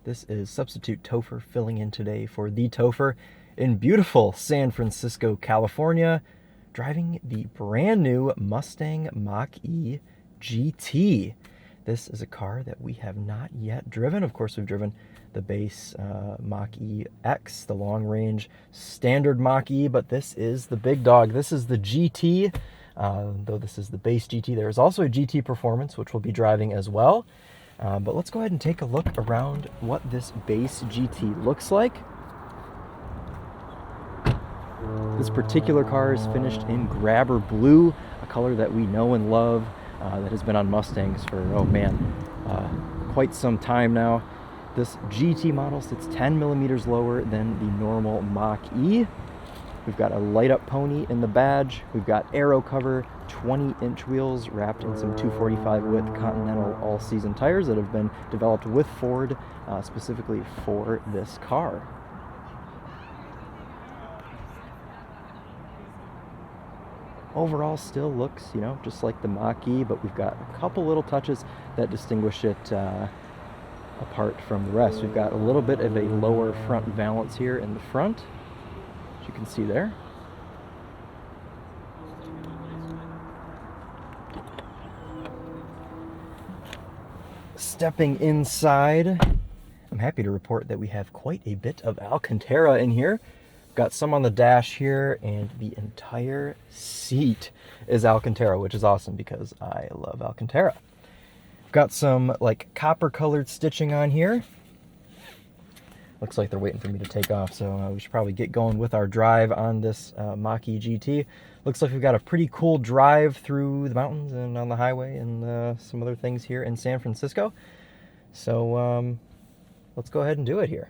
This is Substitute Topher filling in today for TheTopher in beautiful San Francisco, California, driving the brand new Mustang Mach-E GT. This is a car that we have not yet driven. Of course, we've driven the base Mach-E X, the long-range standard Mach-E, but this is the big dog. This is the GT. Though this is the base GT, there is also a GT Performance, which we'll be driving as well. But let's go ahead and take a look around what this base GT looks like. This particular car is finished in grabber blue, a color that we know and love, that has been on Mustangs for, quite some time now. This GT model sits 10 millimeters lower than the normal Mach-E. We've got a light-up pony in the badge. We've got aero cover, 20-inch wheels wrapped in some 245 width Continental all-season tires that have been developed with Ford specifically for this car. Overall, still looks, just like the Mach-E, but we've got a couple little touches that distinguish it apart from the rest. We've got a little bit of a lower front valance here in the front, as you can see there. Stepping inside, I'm happy to report that we have quite a bit of Alcantara in here. Got some on the dash here, and the entire seat is Alcantara, which is awesome because I love Alcantara. Got some copper colored stitching on here. Looks like they're waiting for me to take off, so we should probably get going with our drive on this Mach-E GT. Looks like we've got a pretty cool drive through the mountains and on the highway and some other things here in San Francisco. So let's go ahead and do it here.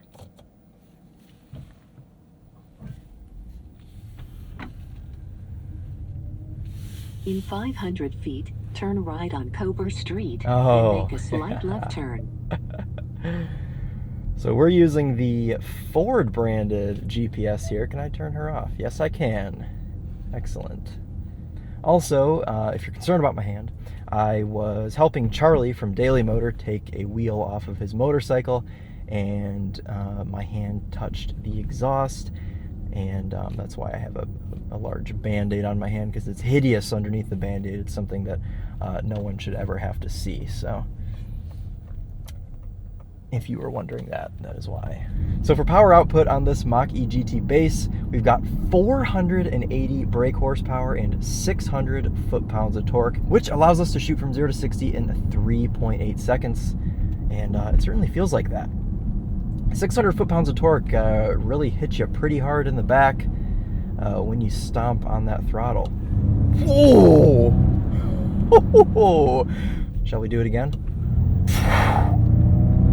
In 500 feet, turn right on Cobur Street, and make a slight left turn. So we're using the Ford branded GPS here. Can I turn her off? Yes, I can. Excellent. Also, if you're concerned about my hand, I was helping Charlie from Daily Motor take a wheel off of his motorcycle, and my hand touched the exhaust, and that's why I have a large Band-Aid on my hand, because it's hideous underneath the Band-Aid. It's something that no one should ever have to see. So if you were wondering that is why. So for power output on this Mach-E GT base, we've got 480 brake horsepower and 600 foot-pounds of torque, which allows us to shoot from 0 to 60 in 3.8 seconds, and it certainly feels like that. 600 foot-pounds of torque really hits you pretty hard in the back when you stomp on that throttle. Whoa! Shall we do it again?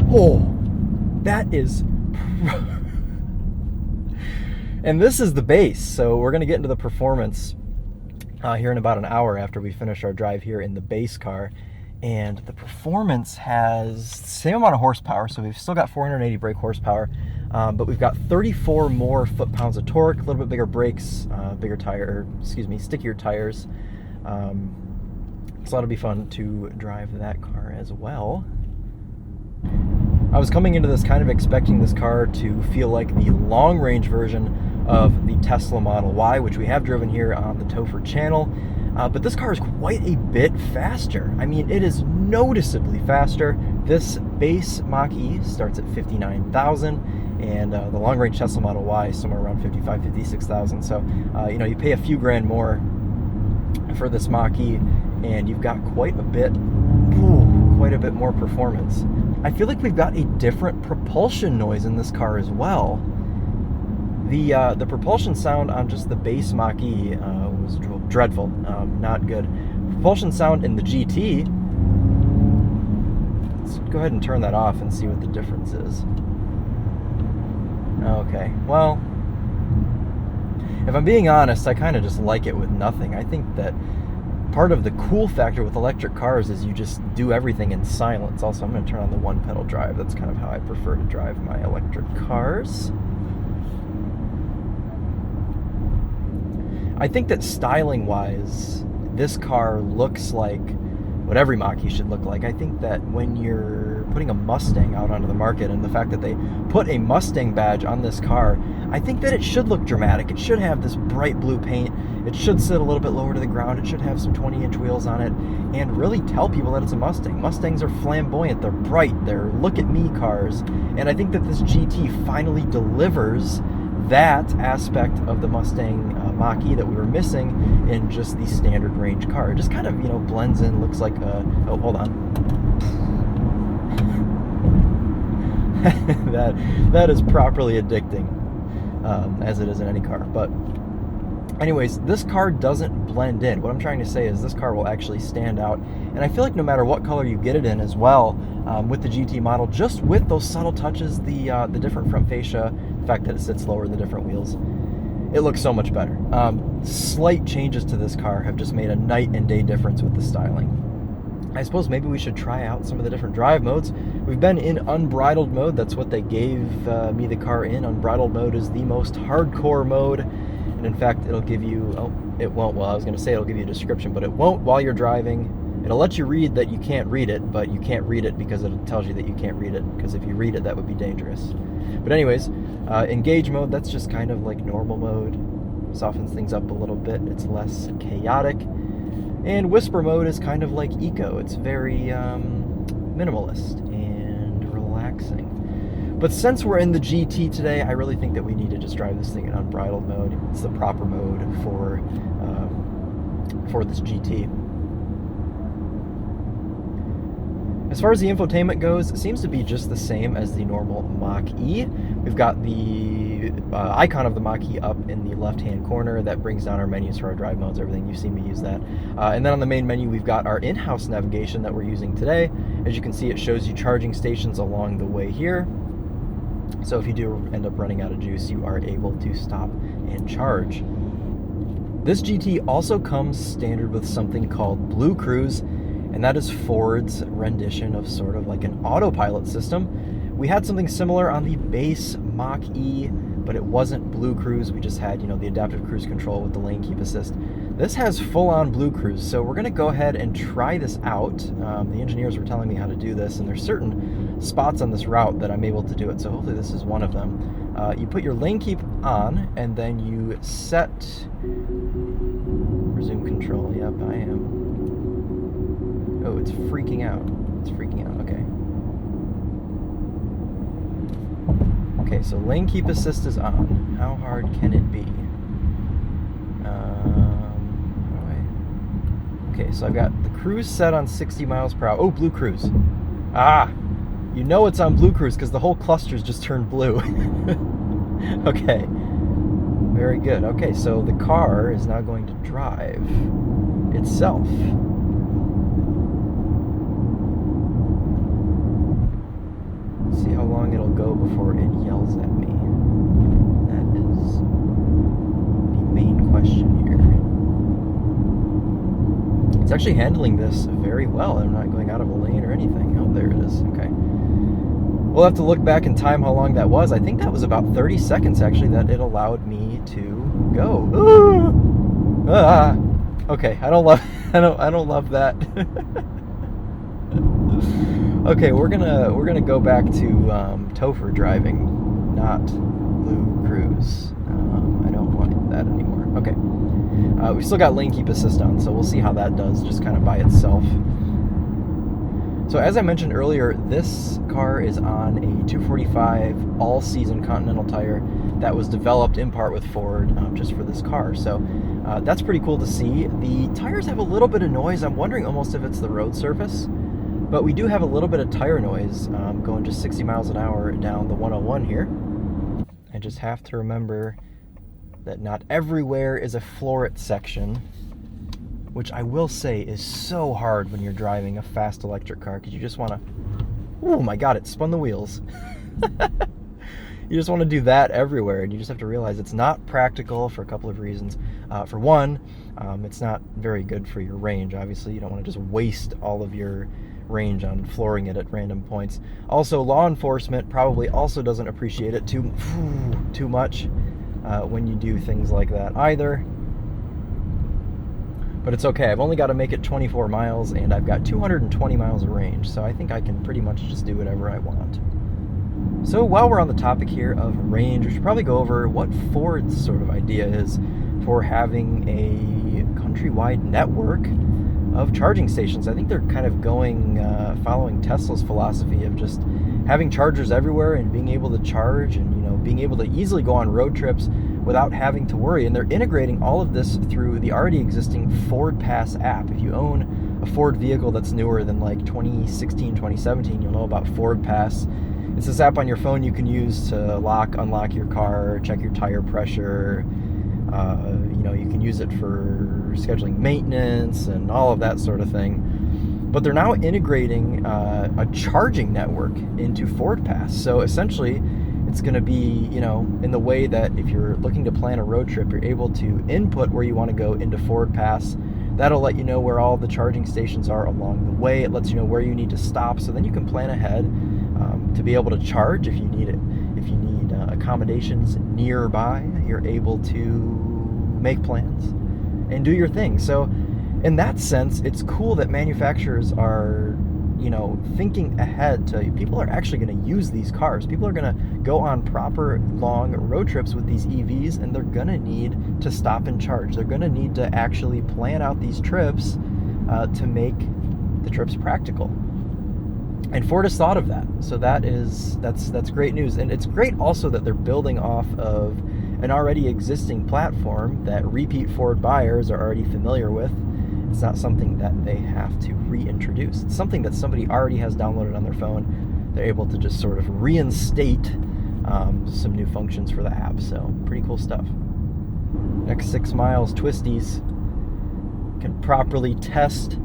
Oh, that is... And this is the base, so we're going to get into the performance here in about an hour after we finish our drive here in the base car. And the performance has the same amount of horsepower, so we've still got 480 brake horsepower, but we've got 34 more foot-pounds of torque, a little bit bigger brakes, stickier tires. So that'll be fun to drive that car as well. I was coming into this kind of expecting this car to feel like the long-range version of the Tesla Model Y, which we have driven here on the Topher channel, but this car is quite a bit faster. I mean, it is noticeably faster. This base Mach-E starts at 59,000, and the long-range Tesla Model Y is somewhere around 55, 56,000. So, you pay a few grand more for this Mach-E, and you've got quite a bit more performance. I feel like we've got a different propulsion noise in this car as well. The propulsion sound on just the base Mach-E was dreadful, not good. Propulsion sound in the GT, let's go ahead and turn that off and see what the difference is. Okay, well, if I'm being honest, I kind of just like it with nothing. I think that part of the cool factor with electric cars is you just do everything in silence. Also, I'm going to turn on the one-pedal drive. That's kind of how I prefer to drive my electric cars. I think that styling-wise, this car looks like what every Mach-E should look like. I think that when you're putting a Mustang out onto the market, and the fact that they put a Mustang badge on this car, I think that it should look dramatic. It should have this bright blue paint. It should sit a little bit lower to the ground. It should have some 20-inch wheels on it and really tell people that it's a Mustang. Mustangs are flamboyant. They're bright. They're look-at-me cars. And I think that this GT finally delivers that aspect of the Mustang Mach-E that we were missing in just the standard range car. It just kind of, blends in, looks like a... Oh, hold on. that is properly addicting, as it is in any car. But anyways, this car doesn't blend in. What I'm trying to say is this car will actually stand out. And I feel like no matter what color you get it in as well, with the GT model, just with those subtle touches, the different front fascia, the fact that it sits lower, the different wheels, it looks so much better. Slight changes to this car have just made a night and day difference with the styling. I suppose maybe we should try out some of the different drive modes. We've been in unbridled mode. That's what they gave me the car in. Unbridled mode is the most hardcore mode. And in fact, it'll give you... Oh, it won't. Well, I was going to say it'll give you a description, but it won't while you're driving. It'll let you read that you can't read it, but you can't read it because it tells you that you can't read it, because if you read it, that would be dangerous. But anyways, engage mode, that's just kind of like normal mode. Softens things up a little bit. It's less chaotic. And whisper mode is kind of like eco. It's very minimalist and relaxing. But since we're in the GT today, I really think that we need to just drive this thing in unbridled mode. It's the proper mode for this GT. As far as the infotainment goes, it seems to be just the same as the normal Mach-E. We've got the icon of the Mach-E up in the left-hand corner. That brings down our menus for our drive modes, everything. You've seen me use that. And then on the main menu, we've got our in-house navigation that we're using today. As you can see, it shows you charging stations along the way here. So if you do end up running out of juice, you are able to stop and charge. This GT also comes standard with something called BlueCruise, and that is Ford's rendition of sort of like an autopilot system. We had something similar on the base Mach-E, but it wasn't BlueCruise. We just had, the adaptive cruise control with the lane keep assist. This has full-on BlueCruise, so we're going to go ahead and try this out. The engineers were telling me how to do this, and there's certain spots on this route that I'm able to do it, so hopefully this is one of them. You put your lane keep on, and then you set resume control. Yep, I am. Oh, it's freaking out. It's freaking out. Okay. Okay, so lane keep assist is on. How hard can it be? Okay, so I've got the cruise set on 60 miles per hour. Oh, BlueCruise. Ah! You know it's on BlueCruise because the whole cluster's just turned blue. Okay. Very good. Okay, so the car is now going to drive itself. Let's see how long it'll go before it yells at me. That is the main question here. It's actually handling this very well. I'm not going out of a lane or anything. Oh, there it is. Okay. We'll have to look back in time how long that was. I think that was about 30 seconds actually that it allowed me to go. Ah! Okay, I don't love that. Okay, we're gonna go back to TOPher driving, not BlueCruise. I don't want that anymore. Okay. We still got lane keep assist on, so we'll see how that does just kind of by itself. So as I mentioned earlier, this car is on a 245 all-season Continental tire that was developed in part with Ford just for this car. So that's pretty cool to see. The tires have a little bit of noise. I'm wondering almost if it's the road surface. But we do have a little bit of tire noise going just 60 miles an hour down the 101 here. I just have to remember that not everywhere is a floor-it section, which I will say is so hard when you're driving a fast electric car because you just want to... Oh my god, it spun the wheels. You just want to do that everywhere, and you just have to realize it's not practical for a couple of reasons. For one, it's not very good for your range. Obviously, you don't want to just waste all of your range on flooring it at random points. Also, law enforcement probably also doesn't appreciate it too much when you do things like that either. But it's okay. I've only got to make it 24 miles, and I've got 220 miles of range, so I think I can pretty much just do whatever I want. So while we're on the topic here of range, we should probably go over what Ford's sort of idea is for having a countrywide network of charging stations. I think they're kind of going, following Tesla's philosophy of just having chargers everywhere and being able to charge and, being able to easily go on road trips without having to worry. And they're integrating all of this through the already existing FordPass app. If you own a Ford vehicle that's newer than like 2016, 2017, you'll know about FordPass. It's this app on your phone you can use to unlock your car, check your tire pressure. You can use it for scheduling maintenance and all of that sort of thing. But they're now integrating a charging network into FordPass. So essentially, it's going to be, in the way that if you're looking to plan a road trip, you're able to input where you want to go into FordPass. That'll let you know where all the charging stations are along the way. It lets you know where you need to stop, so then you can plan ahead to be able to charge if you need it. If you need accommodations nearby, you're able to make plans and do your thing. So in that sense, it's cool that manufacturers are, thinking ahead to people are actually going to use these cars. People are going to go on proper long road trips with these EVs, and they're going to need to stop and charge. They're going to need to actually plan out these trips to make the trips practical. And Ford has thought of that. So that's great news. And it's great also that they're building off of an already existing platform that repeat Ford buyers are already familiar with. It's not something that they have to reintroduce. It's something that somebody already has downloaded on their phone. They're able to just sort of reinstate some new functions for the app. So pretty cool stuff. Next 6 miles, twisties. Can properly test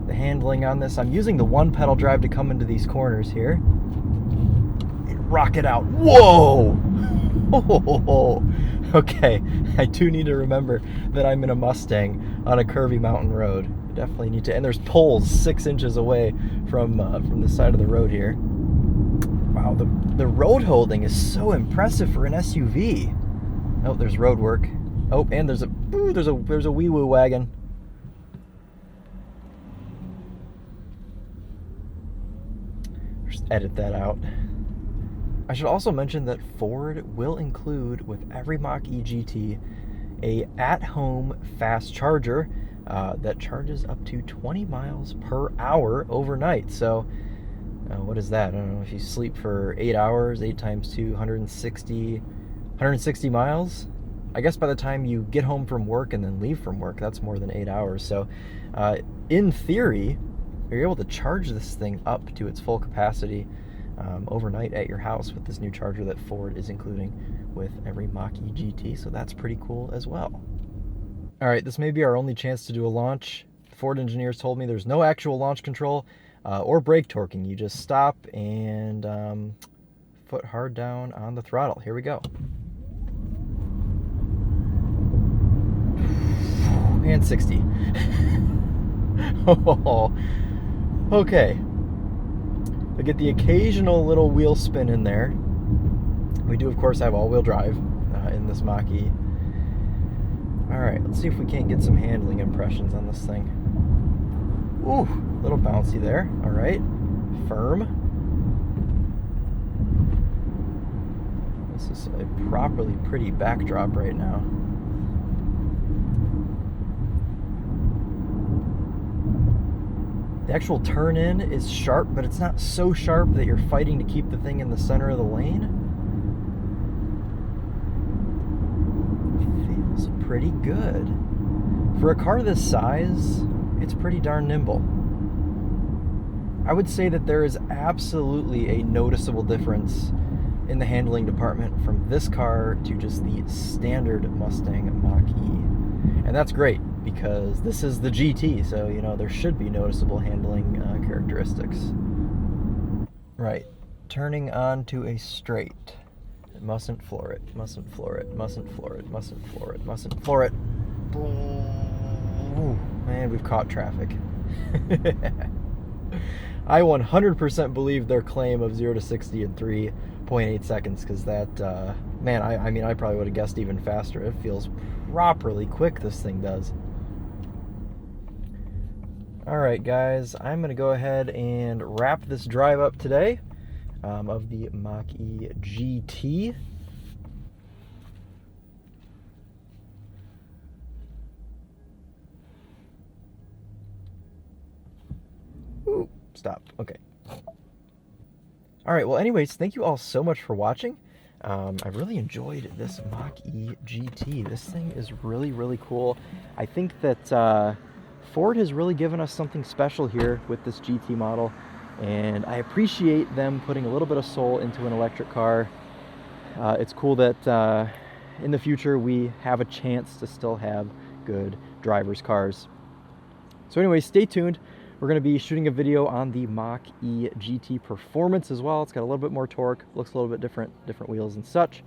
the handling on this. I'm using the one pedal drive to come into these corners here. And rock it out. Whoa! Oh, okay, I do need to remember that I'm in a Mustang on a curvy mountain road. I definitely need to, and there's poles 6 inches away from the side of the road here. Wow, the road holding is so impressive for an SUV. Oh, there's road work. Oh, and there's a wee woo wagon. Just edit that out. I should also mention that Ford will include with every Mach-E GT a at-home fast charger that charges up to 20 miles per hour overnight. So what is that? I don't know, if you sleep for 8 hours, 8 times 2, 160 miles. I guess by the time you get home from work and then leave from work, that's more than 8 hours. So in theory, you're able to charge this thing up to its full capacity overnight at your house with this new charger that Ford is including with every Mach-E GT, so that's pretty cool as well. All right, this may be our only chance to do a launch. Ford engineers told me there's no actual launch control or brake torquing. You just stop and foot hard down on the throttle. Here we go. And 60. Oh, okay. I get the occasional little wheel spin in there. We do, of course, have all-wheel drive in this Mach-E. All right, let's see if we can't get some handling impressions on this thing. Ooh, a little bouncy there. All right, firm. This is a properly pretty backdrop right now. The actual turn in is sharp, but it's not so sharp that you're fighting to keep the thing in the center of the lane. Feels pretty good. For a car this size, it's pretty darn nimble. I would say that there is absolutely a noticeable difference in the handling department from this car to just the standard Mustang Mach-E. And that's great, because this is the GT, so there should be noticeable handling characteristics. Right, turning onto a straight. It mustn't floor it, mustn't floor it, mustn't floor it, mustn't floor it, mustn't floor it. Ooh, man, we've caught traffic. I 100% believe their claim of 0 to 60 in 3.8 seconds, because that, man, I probably would have guessed even faster. It feels properly quick, this thing does. All right, guys, I'm gonna go ahead and wrap this drive up today of the Mach-E GT. Ooh, stop. Okay. All right, well, anyways, thank you all so much for watching. I really enjoyed this Mach-E GT. This thing is really, really cool. I think that Ford has really given us something special here with this GT model, and I appreciate them putting a little bit of soul into an electric car. It's cool that in the future we have a chance to still have good driver's cars. So anyway, stay tuned. We're going to be shooting a video on the Mach-E GT performance as well. It's got a little bit more torque, looks a little bit different wheels and such.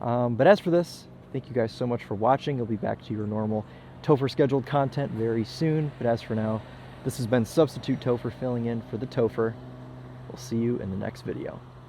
But as for this, thank you guys so much for watching. You'll be back to your normal TOPher scheduled content very soon. But as for now, this has been Substitute TOPher filling in for the TOPher. We'll see you in the next video.